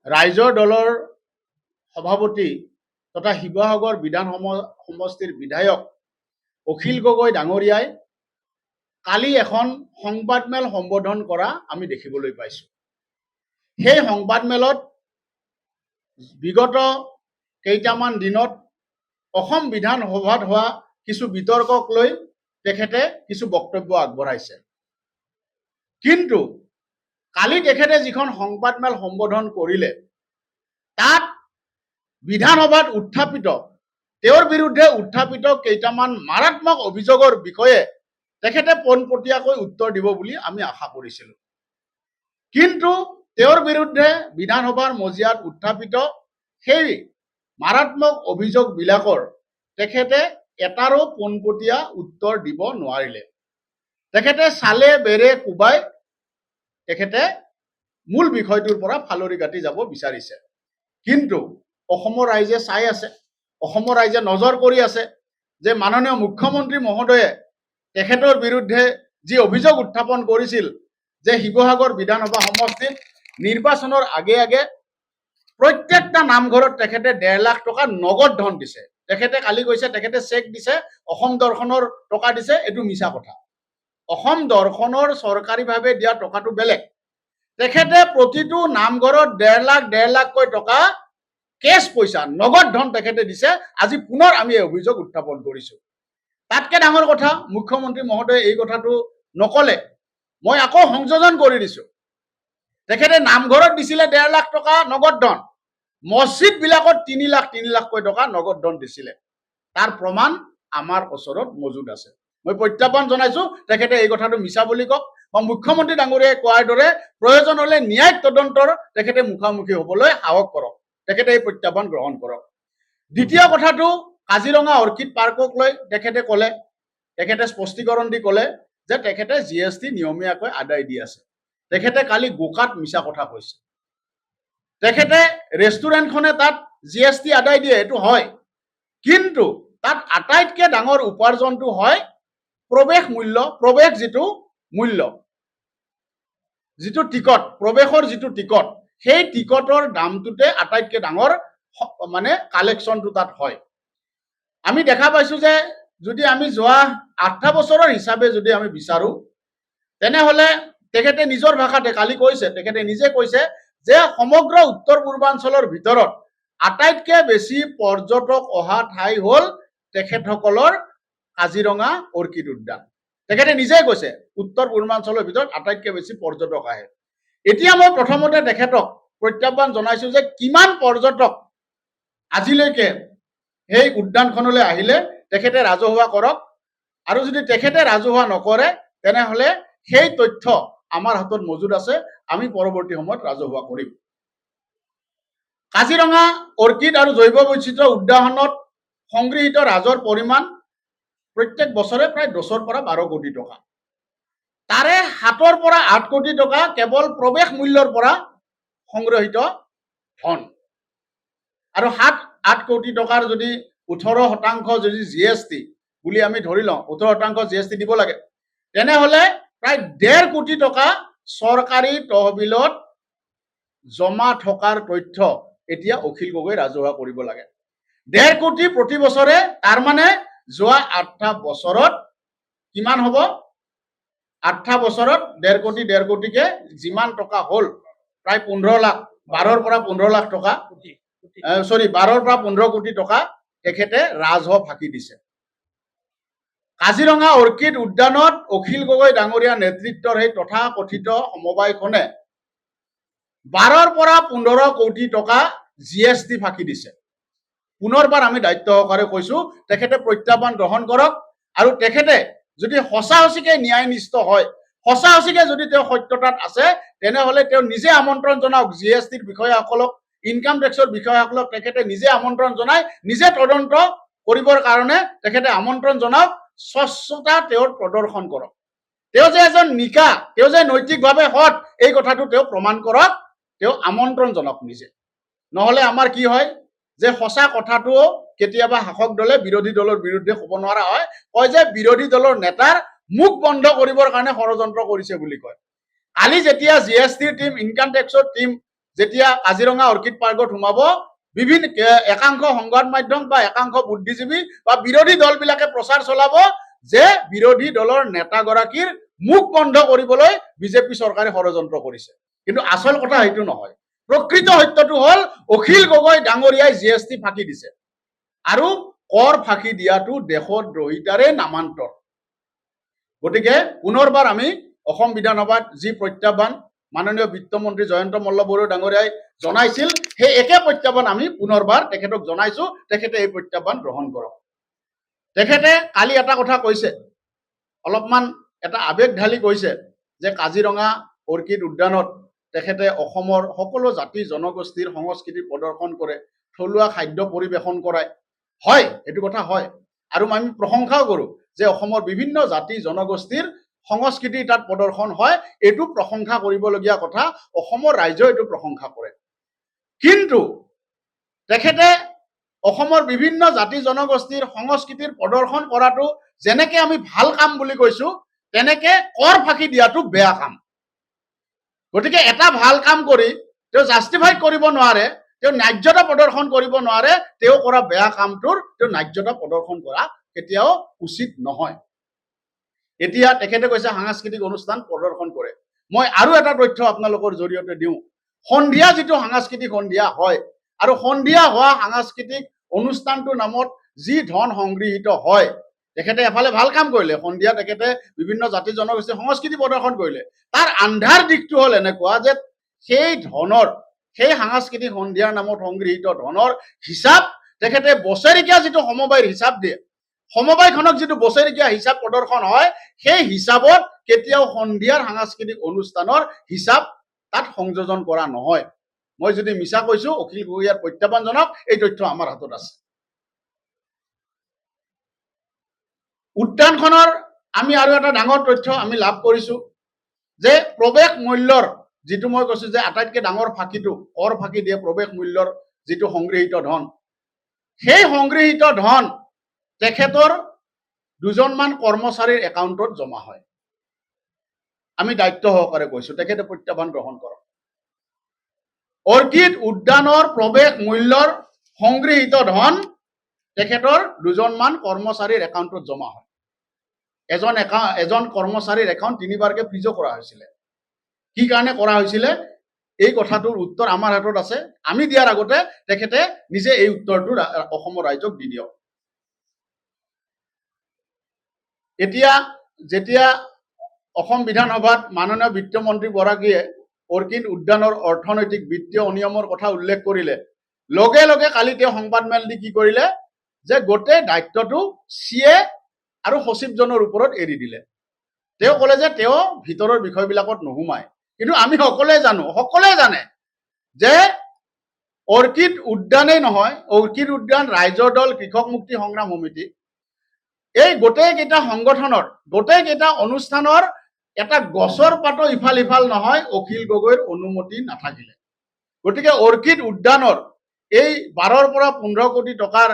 ৰাইজৰ দলৰ সভাপতি তথা শিৱসাগৰ বিধান সমষ্টিৰ বিধায়ক অখিল গগৈ ডাঙৰীয়াই কালি এখন সংবাদমেল সম্বোধন কৰা আমি দেখিবলৈ পাইছোঁ। সেই সংবাদমেলত বিগত কেইটামান দিনত অসম বিধানসভাত হোৱা কিছু বিতৰ্কক লৈ তেখেতে কিছু বক্তব্য আগবঢ়াইছে। কিন্তু কালি তেখেতে যিখন সংবাদমেল সম্বোধন কৰিলে তাত বিধানসভাত উত্থাপিত তেওঁৰ বিৰুদ্ধে উত্থাপিত কেইটামান মাৰাত্মক অভিযোগৰ বিষয়ে তেখেতে পোনপটীয়াকৈ উত্তৰ দিব বুলি আমি আশা কৰিছিলোঁ। কিন্তু তেওঁৰ বিৰুদ্ধে বিধানসভাৰ মজিয়াত উত্থাপিত সেই মাৰাত্মক অভিযোগবিলাকৰ তেখেতে এটাৰো পোনপটীয়া উত্তৰ দিব নোৱাৰিলে। তেখেতে চালে বেৰে কোবাই তেখেতে মূল বিষয়টোৰ পৰা ফালৰি কাটি যাব বিচাৰিছে। কিন্তু অসমৰ ৰাইজে চাই আছে, অসমৰ ৰাইজে নজৰ কৰি আছে যে মাননীয় মুখ্যমন্ত্ৰী মহোদয়ে তেখেতৰ বিৰুদ্ধে যি অভিযোগ উত্থাপন কৰিছিল যে শিৱসাগৰ বিধানসভা সমষ্টিত নিৰ্বাচনৰ আগে আগে প্ৰত্যেকটা নামঘৰত তেখেতে 1.5 লাখ টকা নগদ ধন দিছে। তেখেতে কালি কৈছে তেখেতে চেক দিছে, অসম দৰ্শনৰ টকা দিছে, এইটো মিছা কথা। অসম দৰ্শনৰ চৰকাৰীভাৱে দিয়া টকাটো বেলেগ। তেখেতে প্ৰতিটো নামঘৰত 1.5 লাখকৈ টকা কেছ পইচা নগদ ধন তেখেতে দিছে। আজি পুনৰ আমি এই অভিযোগ উত্থাপন কৰিছোঁ। তাতকে ডাঙৰ কথা, মুখ্যমন্ত্ৰী মহোদয়ে এই কথাটো নকলে, মই আকৌ সংযোজন কৰি দিছোঁ। তেখেতে নামঘৰত দিছিলে 1.5 লাখ টকা নগদ ধন, মছজিদ বিলাকত 3 লাখকৈ টকা নগদ ধন দিছিলে। তাৰ প্ৰমাণ আমাৰ ওচৰত মজুদ আছে। মই প্ৰত্যাহ্বান জনাইছোঁ তেখেতে এই কথাটো মিছা বুলি কওক, বা মুখ্যমন্ত্ৰী ডাঙৰীয়াই কোৱাৰ দৰে প্ৰয়োজন হলে ন্যায়িক তদন্তৰ তেখেতে মুখামুখি হ'বলৈ সাহস কৰক, তেখেতে এই প্ৰত্যাহ্বান গ্ৰহণ কৰক। দ্বিতীয় কথাটো, কাজিৰঙা অৰ্কিড পাৰ্কক লৈ তেখেতে ক'লে, তেখেতে স্পষ্টীকৰণ দি ক'লে যে তেখেতে GST নিয়মীয়াকৈ আদায় দি আছে। তেখেতে কালি গোকাত মিছা কথা কৈছে। তেখেতে ৰেষ্টুৰেণ্টখনে তাত GST আদায় দিয়ে, এইটো হয়, কিন্তু তাত আটাইতকৈ ডাঙৰ উপাৰ্জনটো হয় প্ৰৱেশ মূল্য, প্ৰৱেশ যিটো মূল্য, যিটো টিকট, প্ৰৱেশৰ যিটো টিকট, সেই টিকটৰ দামটোতে আটাইতকৈ ডাঙৰ মানে কালেকশ্যনটো তাত হয়। আমি দেখা পাইছোঁ যে যদি আমি যোৱা 8 বছৰৰ হিচাপে যদি আমি বিচাৰোঁ, তেনেহ'লে তেখেতে নিজৰ ভাষাতে কালি কৈছে, তেখেতে নিজে কৈছে যে সমগ্ৰ উত্তৰ পূৰ্বাঞ্চলৰ ভিতৰত আটাইতকৈ বেছি পৰ্যটক অহা ঠাই হ'ল তেখেতসকলৰ কাজিৰঙা অৰ্কিড উদ্যান। তেখেতে নিজেই কৈছে উত্তৰ পূৰ্বাঞ্চলৰ ভিতৰত আটাইতকৈ বেছি পৰ্যটক আহে। এতিয়া মই প্ৰথমতে তেখেতক প্ৰত্যাহ্বান জনাইছোঁ যে কিমান পৰ্যটক আজিলৈকে সেই উদ্যানখনলৈ আহিলে তেখেতে ৰাজহুৱা কৰক, আৰু যদি তেখেতে ৰাজহুৱা নকৰে তেনেহ'লে সেই তথ্য আমাৰ হাতত মজুদ আছে, আমি পৰৱৰ্তী সময়ত ৰাজহুৱা কৰিম। কাজিৰঙা অৰ্কিড আৰু জৈৱ বৈচিত্ৰ্য উদ্যানত সংগৃহীত ৰাজহৰ পৰিমাণ প্ৰত্যেক বছৰে প্ৰায় 10ৰ পৰা 12 কোটি টকা। তাৰে 7ৰ পৰা 8 কোটি টকা কেৱল প্ৰৱেশ মূল্যৰ পৰা সংগ্ৰহিত ধন, আৰু 7-8 কোটি টকাৰ যদি 18% যদি GST বুলি আমি ধৰি লওঁ, 18% GST দিব লাগে, তেনেহ'লে প্ৰায় 1.5 কোটি টকা চৰকাৰী তহবিলত জমা থকাৰ তথ্য এতিয়া অখিল গগৈ ৰাজহুৱা কৰিব লাগে। 1.5 কোটি প্ৰতি বছৰে, তাৰ মানে যোৱা 8টা বছৰত কিমান হ'ব? 8টা বছৰত 1.5 কোটিকে যিমান টকা হ'ল প্ৰায় 15 লাখ, 12ৰ পৰা 15 লাখ টকা, 12ৰ পৰা 15 কোটি টকা তেখেতে ৰাজহ ফাঁকি দিছে। কাজিৰঙা অৰ্কিড উদ্যানত অখিল গগৈ ডাঙৰীয়া নেতৃত্বৰ সেই তথাকথিত সমবায়খনে 12ৰ পৰা 15 কোটি টকা GST ফাঁকি দিছে। পুনৰবাৰ আমি দায়িত্ব সহকাৰে কৈছোঁ, তেখেতে প্ৰত্যাহ্বান গ্ৰহণ কৰক, আৰু তেখেতে যদি সঁচা সঁচিকে ন্যায়নিষ্ঠ হয়, সঁচা সঁচিকে যদি তেওঁ সত্যতাত আছে, তেনেহ'লে তেওঁ নিজে আমন্ত্ৰণ জনাওক GSTৰ বিষয়াসকলক, ইনকাম টেক্সৰ বিষয়াসকলক তেখেতে নিজে আমন্ত্ৰণ জনাই নিজে তদন্ত কৰিবৰ কাৰণে তেখেতে আমন্ত্ৰণ জনাওক, স্বচ্ছতা তেওঁৰ প্ৰদৰ্শন কৰক। তেওঁ যে এজন নিকা, তেওঁ যে নৈতিকভাৱে সৎ, এই কথাটো তেওঁ প্ৰমাণ কৰক, তেওঁ আমন্ত্ৰণ জনাওক নিজে। নহ'লে আমাৰ কি হয় যে সঁচা কথাটোও কেতিয়াবা শাসক দলে বিৰোধী দলৰ বিৰুদ্ধে ক'ব নোৱাৰা হয়, কয় যে বিৰোধী দলৰ নেতাৰ মুখ বন্ধ কৰিবৰ কাৰণে ষড়যন্ত্ৰ কৰিছে বুলি কয়। কালি যেতিয়া GSTৰ টীম, ইনকাম টেক্সৰ টীম যেতিয়া কাজিৰঙা অৰ্কিড পাৰ্কত সোমাব বিভিন্ন একাংশ সংবাদ মাধ্যম বা একাংশ বুদ্ধিজীৱী বা বিৰোধী দলবিলাকে প্ৰচাৰ চলাব যে বিৰোধী দলৰ নেতাগৰাকীৰ মুখ বন্ধ কৰিবলৈ বিজেপি চৰকাৰে ষড়যন্ত্ৰ কৰিছে। কিন্তু আচল কথা সেইটো নহয়। প্ৰকৃত সত্যটো হ'ল অখিল গগৈ ডাঙৰীয়াই GST ফাঁকি দিছে আৰু কৰ ফাঁকি দিয়াটো দেশদ্ৰোহিতাৰে নামান্তৰ। গতিকে পুনৰবাৰ আমি অসম বিধানসভাত যি প্ৰত্যাহ্বান মাননীয় বিত্তমন্ত্ৰী জয়ন্ত মল্লবৰুৱা ডাঙৰীয়াই জনাইছিল সেই একে প্ৰত্যাহ্বান আমি পুনৰবাৰ তেখেতক জনাইছো। তেখেতে এই প্ৰত্যাহ্বান গ্ৰহণ কৰক। তেখেতে কালি এটা কথা কৈছে, অলপমান এটা আৱেগ ঢালি কৈছে যে কাজিৰঙা অৰ্কিড উদ্যানত তেখেতে অসমৰ সকলো জাতি জনগোষ্ঠীৰ সংস্কৃতি প্ৰদৰ্শন কৰে, থলুৱা খাদ্য পৰিৱেশন কৰায়। হয়, এইটো কথা হয়, আৰু আমি প্ৰশংসাও কৰোঁ যে অসমৰ বিভিন্ন জাতি জনগোষ্ঠীৰ সংস্কৃতি তাত প্ৰদৰ্শন হয়। এইটো প্ৰশংসা কৰিবলগীয়া কথা, অসমৰ ৰাইজেও এইটো প্ৰশংসা কৰে। কিন্তু তেখেতে অসমৰ বিভিন্ন জাতি জনগোষ্ঠীৰ সংস্কৃতিৰ প্ৰদৰ্শন কৰাটো যেনেকে আমি ভাল কাম বুলি কৈছো, তেনেকে কৰ ফাঁকি দিয়াটো বেয়া কাম। গতিকে এটা ভাল কাম কৰি তেওঁ জাষ্টিফাই কৰিব নোৱাৰে, তেওঁ ন্যায্যতা প্ৰদৰ্শন কৰিব নোৱাৰে, তেওঁ কৰা বেয়া কামটোৰ তেওঁ ন্যায্যতা প্ৰদৰ্শন কৰা কেতিয়াও উচিত নহয়। এতিয়া তেখেতে কৈছে সাংস্কৃতিক অনুষ্ঠান প্ৰদৰ্শন কৰে। মই আৰু এটা তথ্য আপোনালোকৰ জৰিয়তে দিওঁ। সন্ধিয়া যিটো সাংস্কৃতিক সন্ধিয়া হয় আৰু সন্ধিয়া হোৱা সাংস্কৃতিক অনুষ্ঠানটোৰ নামত যি ধন সংগৃহীত হয়, তেখেতে এফালে ভাল কাম কৰিলে, সন্ধিয়া তেখেতে বিভিন্ন জাতি জনগোষ্ঠীৰ সংস্কৃতি প্ৰদৰ্শন কৰিলে। তাৰ আন্ধাৰ দিশটো হ'ল এনেকুৱা যে সেই ধনৰ, সেই সাংস্কৃতিক সন্ধিয়াৰ নামত সংগৃহীত ধনৰ হিচাপ তেখেতে বছৰেকীয়া যিটো সমবায়ৰ হিচাপ দিয়ে, সমবায়খনক যিটো বছৰেকীয়া হিচাপ প্ৰদৰ্শন হয়, সেই হিচাপত কেতিয়াও সন্ধিয়াৰ সাংস্কৃতিক অনুষ্ঠানৰ হিচাপ তাত সংযোজন কৰা নহয়। মই যদি মিছা কৈছো অখিল গগৈৰ প্ৰত্যাহ্বানজনক, এই তথ্য আমাৰ হাতত আছে। উদ্যানখনৰ আমি আৰু এটা ডাঙৰ তথ্য আমি লাভ কৰিছো যে প্ৰৱেশ মূল্যৰ যিটো মই কৈছো যে আটাইতকৈ ডাঙৰ ফাঁকিটো কৰ ফাঁকি দিয়ে প্ৰৱেশ মূল্যৰ যিটো সংগৃহীত ধন, সেই সংগৃহীত ধন তেখেতৰ দুজনমান কৰ্মচাৰীৰ একাউণ্টত জমা হয়। আমি দায়িত্ব সহকাৰে কৈছো, তেখেতে প্ৰত্যাহ্বান গ্ৰহণ কৰক। অৰ্কিড উদ্যানৰ প্ৰৱেশ মূল্যৰ সংগৃহীত ধন তেখেতৰ দুজনমান কৰ্মচাৰীৰ একাউণ্টত জমা হয়। এজন কৰ্মচাৰীৰ একাউণ্ট 3বাৰকে ফ্ৰিজো কৰা হৈছিলে। কি কাৰণে কৰা হৈছিলে এই কথাটোৰ উত্তৰ আমাৰ হাতত আছে। আমি দিয়াৰ আগতে তেখেতে নিজে এই উত্তৰটো অসমৰ ৰাইজক দি দিয়ক। এতিয়া যেতিয়া অসম বিধানসভাত মাননীয় বিত্তমন্ত্ৰী গৰাকীয়ে অৰ্কিড উদ্যানৰ অৰ্থনৈতিক বিত্তীয় অনিয়মৰ কথা উল্লেখ কৰিলে, লগে লগে কালি তেওঁ সংবাদমেল দি কি কৰিলে যে গোটেই দায়িত্বটো CA আৰু সচিবজনৰ ওপৰত এৰি দিলে। তেওঁ ক'লে যে তেওঁ ভিতৰৰ বিষয়বিলাকত নোসোমায়। কিন্তু আমি সকলোৱে জানে যে অৰ্কিড উদ্যানেই নহয়, অৰ্কিড উদ্যান, ৰাইজৰ দল, কৃষক মুক্তি সংগ্ৰাম সমিতি, এই গোটেইকেইটা সংগঠনৰ, গোটেইকেইটা অনুষ্ঠানৰ এটা গছৰ পাতো ইফাল সিফাল নহয় অখিল গগৈৰ অনুমতি নাথাকিলে। গতিকে অৰ্কিড উদ্যানৰ এই 12ৰ পৰা 15 কোটি টকাৰ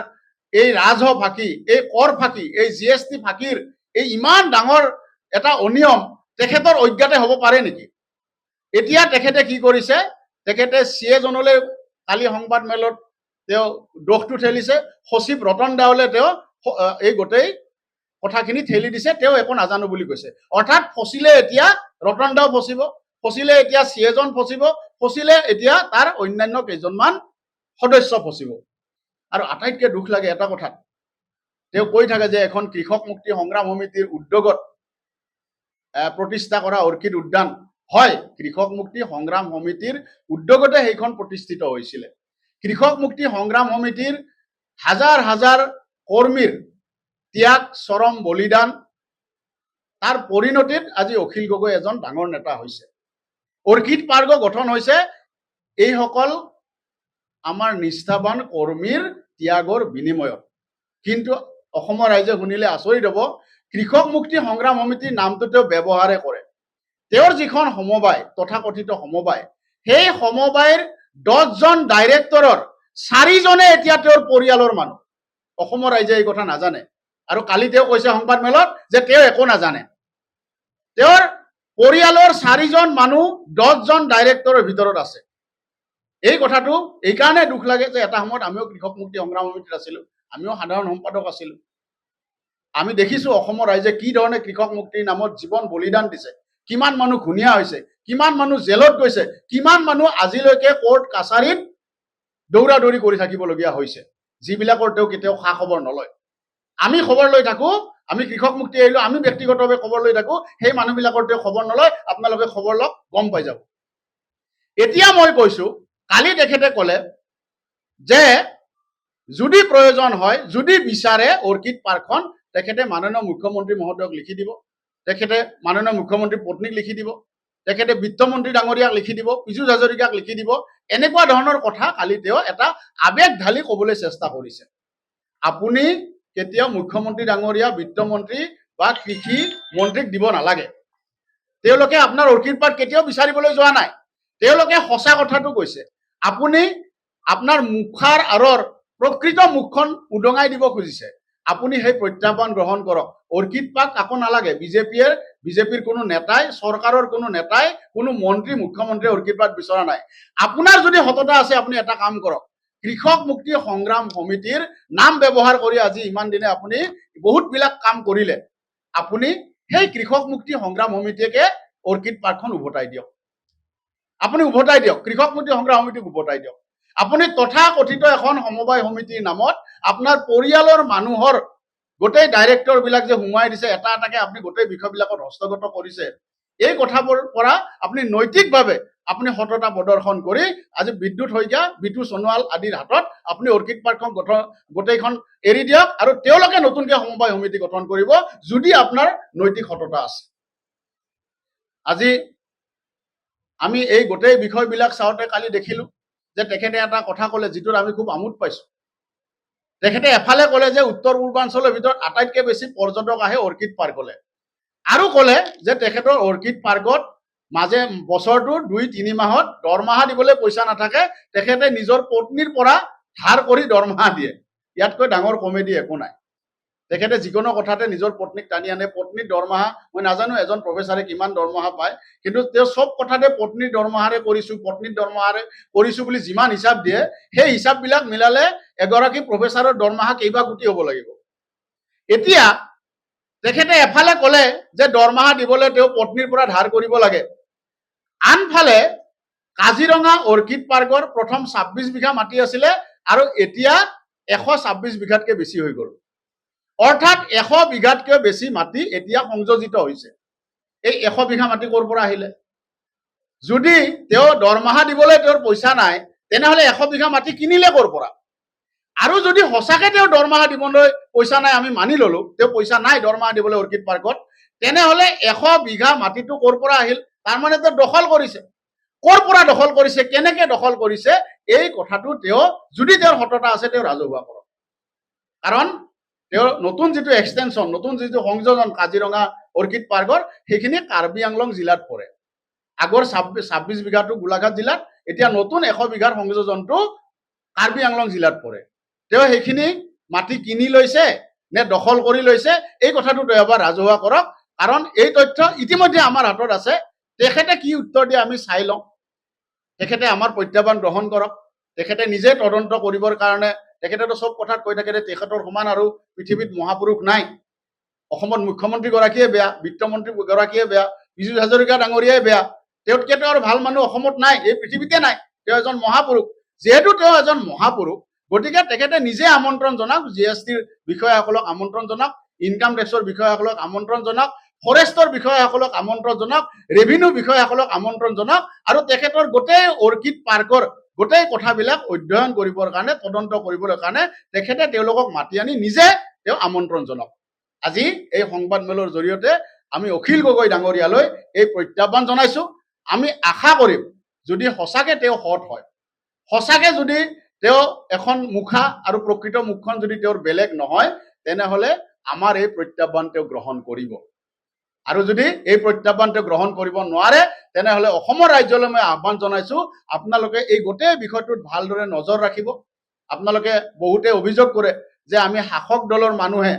এই ৰাজহ ফাঁকি, এই কৰ ফাঁকি, এই GST ফাঁকিৰ এই ইমান ডাঙৰ এটা অনিয়ম তেখেতৰ অজ্ঞাতে হ'ব পাৰে নেকি? এতিয়া তেখেতে কি কৰিছে, তেখেতে CA জনলৈ কালি সংবাদমেলত তেওঁ দোষটো ঠেলিছে, সচিব ৰতন দাওলে তেওঁ এই গোটেই কথাখিনি ঠেলি দিছে, তেওঁ একো নাজানো বুলি কৈছে। অৰ্থাৎ ফচিলে এতিয়া ৰতন দাও ফচিব, ফচিলে এতিয়া CA জন ফচিব, ফচিলে এতিয়া তাৰ অন্যান্য কেইজনমান সদস্য ফচিব। আৰু আটাইতকৈ দুখ লাগে এটা কথাত, তেওঁ কৈ থাকে যে এখন কৃষক মুক্তি সংগ্ৰাম সমিতিৰ উদ্যোগত প্ৰতিষ্ঠা কৰা অৰ্কিড উদ্যান। হয়, কৃষক মুক্তি সংগ্ৰাম সমিতিৰ উদ্যোগতে সেইখন প্ৰতিষ্ঠিত হৈছিলে। কৃষক মুক্তি সংগ্ৰাম সমিতিৰ হাজাৰ হাজাৰ কৰ্মীৰ ত্যাগ, চৰম বলিদান, তাৰ পৰিণতিত আজি অখিল গগৈ এজন ডাঙৰ নেতা হৈছে। অৰ্কিড পাৰ্ক গঠন হৈছে এইসকল আমাৰ নিষ্ঠাবান কৰ্মীৰ ত্যাগৰ বিনিময়ত। কিন্তু অসমৰ ৰাইজে শুনিলে আচৰিত হ'ব, কৃষক মুক্তি সংগ্ৰাম সমিতিৰ নামটো তেওঁ ব্যৱহাৰে কৰে। তেওঁৰ যিখন সমবায়, তথাকথিত সমবায়, সেই সমবায়ৰ 10জন ডাইৰেক্টৰৰ 4জনে এতিয়া তেওঁৰ পৰিয়ালৰ মানুহ। অসমৰ ৰাইজে এই কথা নাজানে। আৰু কালি তেওঁ কৈছে সংবাদমেলত যে তেওঁ একো নাজানে। তেওঁৰ পৰিয়ালৰ 4জন মানুহ 10জন ডাইৰেক্টৰৰ ভিতৰত আছে। এই কথাটো এইকাৰণে দুখ লাগে যে এটা সময়ত আমিও কৃষক মুক্তি সংগ্ৰাম সমিতিত আছিলোঁ, আমিও সাধাৰণ সম্পাদক আছিলোঁ। আমি দেখিছোঁ অসমৰ ৰাইজে কি ধৰণে কৃষক মুক্তিৰ নামত জীৱন বলিদান দিছে, কিমান মানুহ ঘূণীয়া হৈছে, কিমান মানুহ জেলত গৈছে, কিমান মানুহ আজিলৈকে কোৰ্ট কাছাৰীত দৌৰা দৌৰি কৰি থাকিবলগীয়া হৈছে, যিবিলাকৰ তেওঁ কেতিয়াও খা খবৰ নলয়। আমি খবৰ লৈ থাকোঁ, আমি কৃষক মুক্তি আহিলোঁ, আমি ব্যক্তিগতভাৱে খবৰ লৈ থাকোঁ, সেই মানুহবিলাকৰ তেওঁ খবৰ নলয়। আপোনালোকে খবৰ লওক, গম পাই যাব। এতিয়া মই কৈছোঁ, কালি তেখেতে ক'লে যে যদি প্ৰয়োজন হয়, যদি বিচাৰে অৰ্কিড পাৰ্কখন তেখেতে মাননীয় মুখ্যমন্ত্ৰী মহোদয়ক লিখি দিব, তেখেতে মাননীয় মুখ্যমন্ত্ৰীৰ পত্নীক লিখি দিব, তেখেতে বিত্তমন্ত্ৰী ডাঙৰীয়াক লিখি দিব, পীযুষ হাজৰিকাক লিখি দিব। এনেকুৱা ধৰণৰ কথা কালি তেওঁ এটা আৱেগ ঢালি ক'বলৈ চেষ্টা কৰিছে। আপুনি কেতিয়াও মুখ্যমন্ত্ৰী ডাঙৰীয়া, বিত্তমন্ত্ৰী বা কৃষি মন্ত্ৰীক দিব নালাগে। তেওঁলোকে আপোনাৰ অৰ্কিড পাৰ্ক কেতিয়াও বিচাৰিবলৈ যোৱা নাই। তেওঁলোকে সঁচা কথাটো কৈছে। আপুনি আপোনাৰ মুখাৰ আঁৰৰ প্ৰকৃত মুখখন উদঙাই দিব খুজিছে। আপুনি সেই প্ৰত্যাহ্বান গ্ৰহণ কৰক। অৰ্কিড পাৰ্ক আকৌ নালাগে। বিজেপিৰ কোনো নেতাই, চৰকাৰৰ কোনো নেতাই, কোনো মন্ত্ৰী, মুখ্যমন্ত্ৰীয়ে অৰ্কিড পাৰ্ক বিচৰা নাই। আপোনাৰ যদি সততা আছে, আপুনি এটা কাম কৰক, কৃষক মুক্তি সংগ্ৰাম সমিতিৰ নাম ব্যৱহাৰ কৰি আজি ইমান দিনে আপুনি বহুতবিলাক কাম কৰিলে। আপুনি সেই কৃষক মুক্তি সংগ্ৰাম সমিতিকে অৰ্কিড পাৰ্কখন উভতাই দিয়ক। আপুনি উভতাই দিয়ক, কৃষক মুক্তি সংগ্ৰাম সমিতিক উভতাই দিয়ক। আপুনি তথাকথিত এখন সমবায় সমিতিৰ নামত আপোনাৰ পৰিয়ালৰ মানুহৰ গোটেই ডাইৰেক্টৰ বিলাক যে সোমাই দিছে, এটা এটাকে আপুনি গোটেই বিষয়বিলাকত হস্তগত কৰিছে, এই কথাবোৰ পৰা আপুনি নৈতিকভাৱে আপুনি সততা প্ৰদৰ্শন কৰি আজি বিদ্যুৎ শইকীয়া, বিতু সোণোৱাল আদিৰ হাতত আপুনি অৰ্কিড পাৰ্কখন গোটেইখন এৰি দিয়ক আৰু তেওঁলোকে নতুনকৈ সমবায় সমিতি গঠন কৰিব, যদি আপোনাৰ নৈতিক সততা আছে। আজি আমি এই গোটেই বিষয়বিলাক চাওঁতে কালি দেখিলোঁ যে তেখেতে এটা কথা ক'লে, যিটোত আমি খুব আমোদ পাইছোঁ। তেখেতে এফালে ক'লে যে উত্তৰ পূৰ্বাঞ্চলৰ ভিতৰত আটাইতকৈ বেছি পৰ্যটক আহে অৰ্কিড পাৰ্কলৈ, আৰু ক'লে যে তেখেতৰ অৰ্কিড পাৰ্কত মাজে বছৰটোৰ 2-3 মাহত দৰমহা দিবলৈ পইচা নাথাকে, তেখেতে নিজৰ পত্নীৰ পৰা ধাৰ কৰি দৰমহা দিয়ে। ইয়াতকৈ ডাঙৰ কমেডি একো নাই। তেখেতে যিকোনো কথাতে নিজৰ পত্নীক টানি আনে। পত্নীৰ দৰমহা মই নাজানো এজন প্ৰফেচাৰে কিমান দৰমহা পায়, কিন্তু তেওঁ চব কথাতে পত্নীৰ দৰমহাৰে কৰিছোঁ বুলি যিমান হিচাপ দিয়ে, সেই হিচাপবিলাক মিলালে এগৰাকী প্ৰফেচাৰৰ দৰমহা কেইবা কোটি হ'ব লাগিব। এতিয়া তেখেতে এফালে ক'লে যে দৰমহা দিবলৈ তেওঁ পত্নীৰ পৰা ধাৰ কৰিব লাগে, আনফালে কাজিৰঙা অৰ্কিড পাৰ্কৰ প্ৰথম 26 বিঘা মাটি আছিলে আৰু এতিয়া 126 বিঘাতকৈ বেছি হৈ গ'ল। অৰ্থাৎ 100 বিঘাতকৈ বেছি মাটি এতিয়া সংযোজিত হৈছে। এই 100 বিঘা মাটি ক'ৰ পৰা আহিলে? যদি তেওঁ দৰমহা দিবলৈ তেওঁৰ পইচা নাই, তেনেহ'লে 100 বিঘা মাটি কিনিলে ক'ৰ পৰা? আৰু যদি সঁচাকৈ তেওঁ দৰমহা দিবলৈ পইচা নাই, আমি মানি ল'লো তেওঁ পইচা নাই দৰমহা দিবলৈ অৰ্কিড পাৰ্কত, তেনেহ'লে 100 বিঘা মাটিটো ক'ৰ পৰা আহিল? তাৰমানে তেওঁ দখল কৰিছে। ক'ৰ পৰা দখল কৰিছে, কেনেকৈ দখল কৰিছে, এই কথাটো তেওঁ, যদি তেওঁৰ সততা আছে, তেওঁ ৰাজহুৱা কৰক। কাৰণ তেওঁ নতুন যিটো এক্সটেনশ্যন, নতুন যিটো সংযোজন কাজিৰঙা অৰ্কিড পাৰ্কৰ, সেইখিনি কাৰ্বি আংলং জিলাত পৰে। আগৰ 26 বিঘাটো গোলাঘাট জিলাত, এতিয়া নতুন 100 বিঘাৰ সংযোজনটো কাৰ্বি আংলং জিলাত পৰে। তেওঁ সেইখিনি মাটি কিনি লৈছে নে দখল কৰি লৈছে, এই কথাটো তেওঁ এবাৰ ৰাজহুৱা কৰক। কাৰণ এই তথ্য ইতিমধ্যে আমাৰ হাতত আছে। তেখেতে কি উত্তৰ দিয়ে আমি চাই লওঁ। তেখেতে আমাৰ প্ৰত্যাহ্বান গ্ৰহণ কৰক। তেখেতে নিজে তদন্ত কৰিবৰ কাৰণে, তেখেতেতো চব কথাত কৈ থাকে তেখেতৰ সমান আৰু পৃথিৱীত মহাপুৰুষ নাই। অসমত মুখ্যমন্ত্ৰীগৰাকীয়ে বেয়া, বিত্তমন্ত্ৰীগৰাকীয়ে বেয়া, পীযুষ হাজৰিকা ডাঙৰীয়াই বেয়া, তেওঁতকেতো আৰু ভাল মানুহ অসমত নাই, এই পৃথিৱীতে নাই। তেওঁ এজন মহাপুৰুষ। যিহেতু তেওঁ এজন মহাপুৰুষ, গতিকে তেখেতে নিজে আমন্ত্ৰণ জনাওক, GSTৰ বিষয়াসকলক আমন্ত্ৰণ জনাওক, ইনকাম টেক্সৰ বিষয়াসকলক আমন্ত্ৰণ জনাওক, ফৰেষ্টৰ বিষয়াসকলক আমন্ত্ৰণ জনাওক, ৰেভিনিউ বিষয়াসকলক আমন্ত্ৰণ জনাওক, আৰু তেখেতৰ গোটেই অৰ্কিড পাৰ্কৰ গোটেই কথাবিলাক অধ্যয়ন কৰিবৰ কাৰণে, তদন্ত কৰিবৰ কাৰণে তেখেতে তেওঁলোকক মাতি আনি নিজে তেওঁ আমন্ত্ৰণ জনাওক। আজি এই সংবাদমেলৰ জৰিয়তে আমি অখিল গগৈ ডাঙৰীয়ালৈ এই প্ৰত্যাহ্বান জনাইছোঁ। আমি আশা কৰিম, যদি সঁচাকৈ তেওঁ সৎ হয়, সঁচাকৈ যদি তেওঁ এখন মুখা আৰু প্ৰকৃত মুখখন যদি তেওঁৰ বেলেগ নহয়, তেনেহ'লে আমাৰ এই প্ৰত্যাহ্বান তেওঁ গ্ৰহণ কৰিব। আৰু যদি এই প্ৰত্যাহ্বান তেওঁ গ্ৰহণ কৰিব নোৱাৰে, তেনেহ'লে অসমৰ ৰাজ্যলৈ মই আহ্বান জনাইছোঁ, আপোনালোকে এই গোটেই বিষয়টোত ভালদৰে নজৰ ৰাখিব। আপোনালোকে বহুতে অভিযোগ কৰে যে আমি শাসক দলৰ মানুহে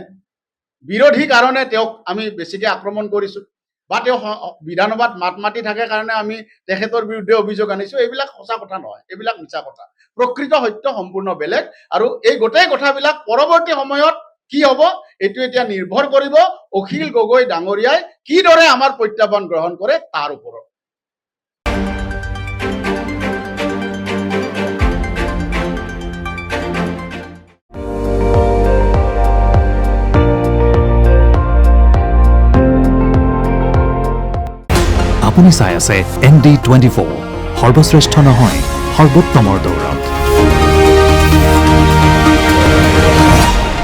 বিৰোধী কাৰণে তেওঁক আমি বেছিকৈ আক্ৰমণ কৰিছোঁ। বা তেওঁ বিধানসভাত মাত মাতি থাকে কাৰণে আমি তেখেতৰ বিৰুদ্ধে অভিযোগ আনিছোঁ, এইবিলাক সঁচা কথা নহয়, এইবিলাক মিছা কথা। প্ৰকৃত সত্য সম্পূৰ্ণ বেলেগ। আৰু এই গোটেই কথাবিলাক পৰৱৰ্তী সময়ত কি হ'ব এইটো এতিয়া নিৰ্ভৰ কৰিব অখিল গগৈ ডাঙৰীয়াই কিদৰে আমাৰ প্ৰত্যাহ্বান গ্ৰহণ কৰে তাৰ ওপৰত। আপুনি চাই আছে ND24, সৰ্বশ্ৰেষ্ঠ নহয় সৰ্বোত্তমৰ দৌৰা।